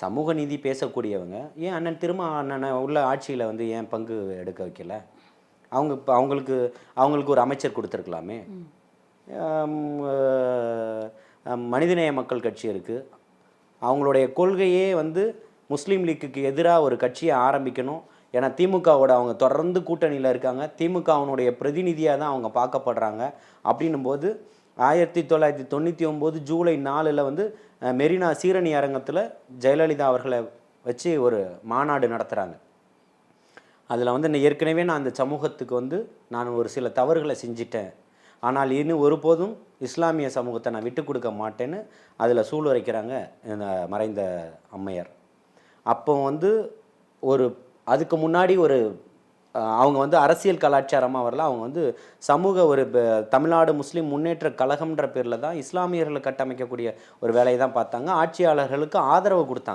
சமூக நீதி பேசக்கூடியவங்க ஏன் அண்ணன் அண்ணனை உள்ள ஆட்சியில் வந்து ஏன் பங்கு எடுக்க வைக்கல? அவங்க இப்போ அவங்களுக்கு ஒரு அமைச்சர் கொடுத்துருக்கலாமே. மனிதநேய மக்கள் கட்சி இருக்குது. அவங்களுடைய கொள்கையே வந்து முஸ்லீம் லீக்குக்கு எதிராக ஒரு கட்சியை ஆரம்பிக்கணும். ஏன்னா திமுகவோட அவங்க தொடர்ந்து கூட்டணியில் இருக்காங்க. திமுகவினுடைய பிரதிநிதியாக தான் அவங்க பார்க்கப்படுறாங்க. அப்படின்னும்போது 1999 ஜூலை 4 வந்து மெரினா சீரணி அரங்கத்தில் ஜெயலலிதா அவர்களை வச்சு ஒரு மாநாடு நடத்துகிறாங்க. அதில் வந்து ஏற்கனவே நான் அந்த சமூகத்துக்கு வந்து நான் ஒரு சில தவறுகளை செஞ்சிட்டேன், ஆனால் இன்னும் ஒருபோதும் இஸ்லாமிய சமூகத்தை நான் விட்டு கொடுக்க மாட்டேன்னு அதில் சூளுரைக்கிறாங்க இந்த மறைந்த அம்மையார். அப்போ வந்து அதுக்கு முன்னாடி அவங்க வந்து அரசியல் கலாச்சாரமாக வரல. அவங்க வந்து சமூக தமிழ்நாடு முஸ்லீம் முன்னேற்ற கழகம்ன்ற பேரில் தான் இஸ்லாமியர்களை கட்டமைக்கக்கூடிய ஒரு வேலையை தான் பார்த்தாங்க. ஆட்சியாளர்களுக்கு ஆதரவு கொடுத்தாங்க.